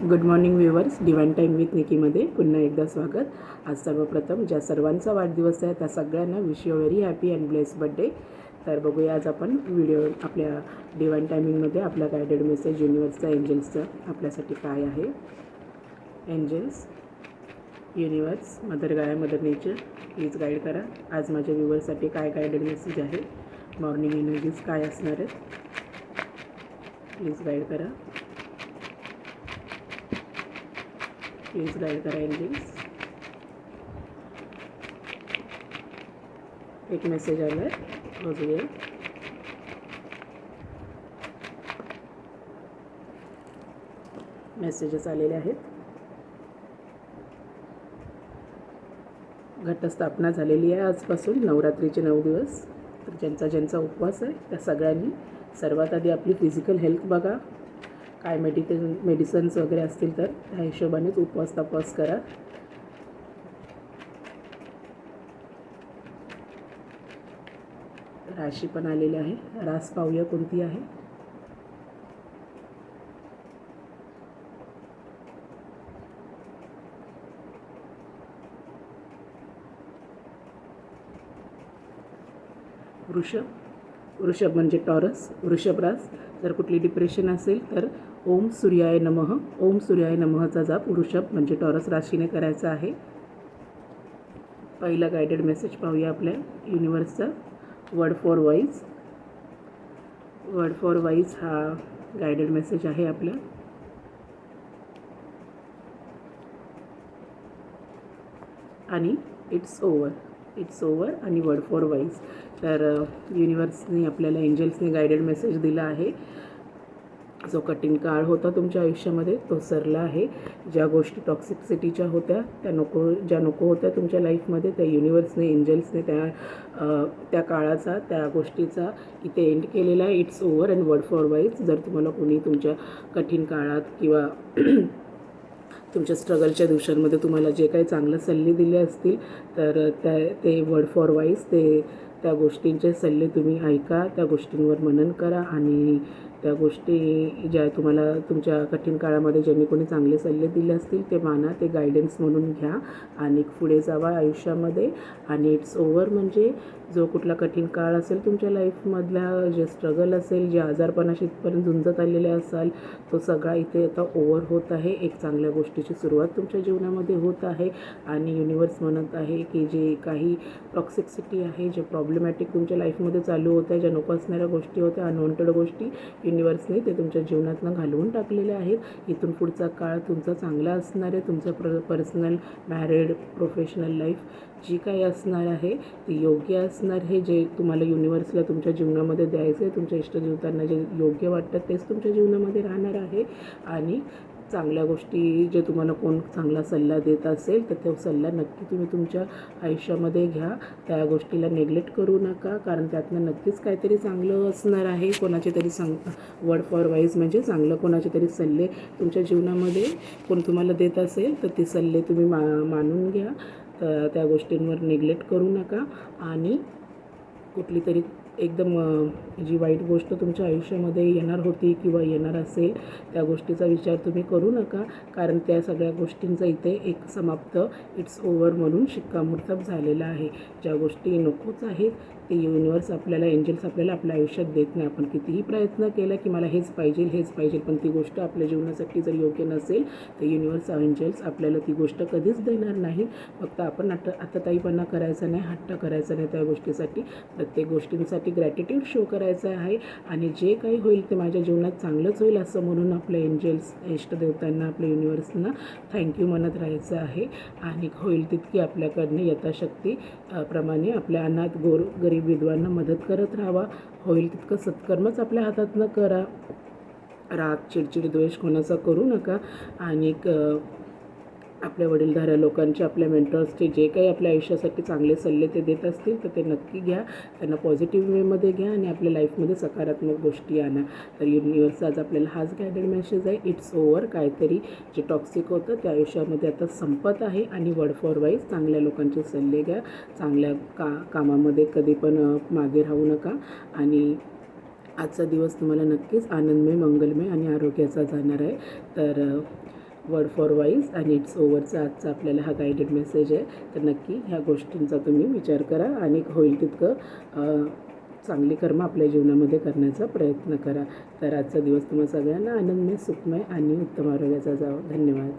Good morning viewers, divine time with निकीमध्ये पुन्हा एकदा स्वागत. आज सर्वप्रथम ज्या सर्वांचा वाढदिवस आहे त्या सगळ्यांना wish you very happy and bless birthday. तर बघूया आज आपण व्हिडिओ आपल्या डिवाइन टायमिंगमध्ये आपला गायडेड मेसेज युनिवर्सचा एंजल्सचा आपल्यासाठी काय आहे. एंजल्स, युनिवर्स, मदर गाया, मदर नेचर, प्लीज गाईड करा. आज माझ्या व्ह्यूवर्ससाठी काय गायडेड मेसेज आहे, मॉर्निंग एनर्जीज काय असणार आहेत, प्लीज गाईड करा. प्लीज गाईड करा एंजल्स. एक मेसेज आला आहे, बघूया. मेसेजेस आलेले आहेत. घटस्थापना झालेली आहे आजपासून नवरात्रीचे 9 दिवस. तर ज्यांचा उपवास आहे त्या सगळ्यांनी सर्वात आधी आपली फिजिकल हेल्थ बघा. काय मेडिसिन्स वगैरे असतील तर त्या हिशोबानेच उपवास तपास करा. राशी पण आलेली आहे. रास पाहूया कोणती आहे. वृषभ म्हणजे टॉरस. वृषभ रास. जर कुठली डिप्रेशन असेल तर ओम सूर्याय नमः, ओम सूर्याय नमःचा जाप वृषभ म्हणजे टॉरस राशीने करायचा आहे. पहिला गायडेड मेसेज पाहूया आपल्या युनिवर्सचा. Word for wise. Word for wise हा गायडेड मेसेज आहे आपला. आणि इट्स ओव्हर आणि वर्ड फॉर वाईज. तर युनिवर्सने आपल्याला एंजल्सने गायडेड मेसेज दिला आहे. जो कठीण काळ होता तुमच्या आयुष्यामध्ये तो सरला आहे. ज्या गोष्टी टॉक्सिसिटीच्या होत्या ज्या नको होत्या तुमच्या लाईफमध्ये, त्या युनिवर्सने एंजल्सने त्या काळाचा, त्या गोष्टीचा इथे एंड केलेला आहे. It's over and word for wise. जर तुम्हाला कोणी तुमच्या कठीण काळात किंवा तुमच्या स्ट्रगलच्या दिवसांमध्ये तुम्हाला जे काही चांगले सल्ले दिले असतील तर ते वर्ड फॉर वाईज त्या गोष्टींचे सल्ले तुम्ही ऐका, त्या गोष्टींवर मनन करा आणि त्या गोष्टी ज्या तुम्हाला तुमच्या कठीण काळामध्ये ज्यांनी कोणी चांगले सल्ले दिले असतील ते माना, ते गायडन्स म्हणून घ्या आणि पुढे जावा आयुष्यामध्ये. आणि इट्स ओव्हर म्हणजे जो कुठला कठीण काळ असेल तुमच्या लाईफमधला, जे स्ट्रगल असेल, जे आजारपणाशी इथपर्यंत झुंजत आलेले असाल, तो सगळा इथे आता ओव्हर होत आहे. एक चांगल्या गोष्टीची सुरुवात तुमच्या जीवनामध्ये होत आहे. आणि युनिवर्स म्हणत आहे की जे काही टॉक्सिसिटी आहे, जे प्रॉब्लेमॅटिक तुमच्या लाईफमध्ये चालू होत्या, ज्या नको असणाऱ्या गोष्टी होत्या, अनवॉन्टेड गोष्टी, युनिवर्सने ते तुमच्या जीवनातनं घालवून टाकलेले आहेत. इथून पुढचा काळ तुमचा चांगला असणार आहे. तुमचं पर्सनल, मॅरिड, प्रोफेशनल लाईफ जी काही असणार आहे ती योग्य असणार आहे. जे तुम्हाला युनिवर्सला तुमच्या जीवनामध्ये द्यायचं आहे, तुमच्या इष्टदेवतांना जे योग्य वाटतं तेच तुमच्या जीवनामध्ये राहणार आहे. आणि चांगल्या गोष्टी, जे तुम्हाला कोण चांगला सल्ला देत असेल तर तो सल्ला नक्की तुम्ही तुमच्या आयुष्यामध्ये घ्या. त्या गोष्टीला नेग्लेक्ट करू नका, कारण त्यातनं नक्कीच काहीतरी चांगलं असणार आहे. कोणाचे तरी वर्ड फॉर वाईज म्हणजे चांगलं कोणाचे तरी सल्ले तुमच्या जीवनामध्ये कोण तुम्हाला देत असेल तर ते सल्ले तुम्ही मानून घ्या. तर त्या गोष्टींवर नेग्लेक्ट करू नका. आणि कुठली तरी एकदम जी वाईट गोष्ट तुमच्या आयुष्यामध्ये येणार होती किंवा येणार असेल त्या गोष्टीचा विचार तुम्ही करू नका, कारण त्या सगळ्या गोष्टींचा इथे एक समाप्त, इट्स ओव्हर म्हणून शिक्कामोर्तब झालेला आहे. ज्या गोष्टी नकोच आहेत ते युनिवर्स आपल्याला, एंजल्स आपल्याला आपल्या आयुष्यात देत नाही. आपण कितीही प्रयत्न केला की मला हेच पाहिजे, पण ती गोष्ट आपल्या जीवनासाठी जर योग्य नसेल तर युनिवर्स, एंजल्स आपल्याला ती गोष्ट कधीच देणार नाही. फक्त आपण आत्ताताईपणा करायचा नाही, हट्ट करायचा नाही. त्या गोष्टीसाठी प्रत्येक गोष्टींसाठी ग्रॅटिट्यूड शो करायचं आहे. आणि जे काही होईल ते माझ्या जीवनात चांगलंच होईल असं म्हणून आपल्या एंजल्स, इष्टदेवतांना, आपल्या युनिवर्सना थँक्यू म्हणत राहायचं आहे. आणि होईल तितकी आपल्याकडनं यथाशक्ती प्रमाणे आपल्या अनाथ, गरीब, विधवांना मदत करत राहावा. होईल तितकं सत्कर्मच आपल्या हातातनं करा. राग, चिडचिड, द्वेष कोणाचा करू नका. आणि आपल्या वडीलधाऱ्या लोकांचे, आपल्या मेंटर्सचे जे काही आपल्या आयुष्यासाठी चांगले सल्ले ते देत असतील तर ते नक्की घ्या. त्यांना पॉझिटिव्ह वेमध्ये घ्या आणि आपल्या लाईफमध्ये सकारात्मक गोष्टी आणा. तर युनिवर्सचा आज आपल्याला हाच गायडेड मेसेज आहे. It's over. काहीतरी जे टॉक्सिक होतं त्या आयुष्यामध्ये आता संपत आहे. आणि वर्ड फॉर वाईज चांगल्या लोकांचे सल्ले घ्या. चांगल्या कामामध्ये कधी पण मागे राहू नका. आणि आजचा दिवस तुम्हाला नक्कीच आनंदमय, मंगलमय आणि आरोग्याचा जाणार आहे. तर वर्ड फॉर वाईज आणि इट्स ओव्हरचा आजचा आपल्याला हा गायडेड मेसेज आहे. तर नक्की ह्या गोष्टींचा तुम्ही विचार करा आणि होईल तितकं चांगली कर्म आपल्या जीवनामध्ये करण्याचा प्रयत्न करा. तर आजचा दिवस तुम्हा सगळ्यांना आनंदमय, सुखमय आणि उत्तम आरोग्याचा जावो. धन्यवाद.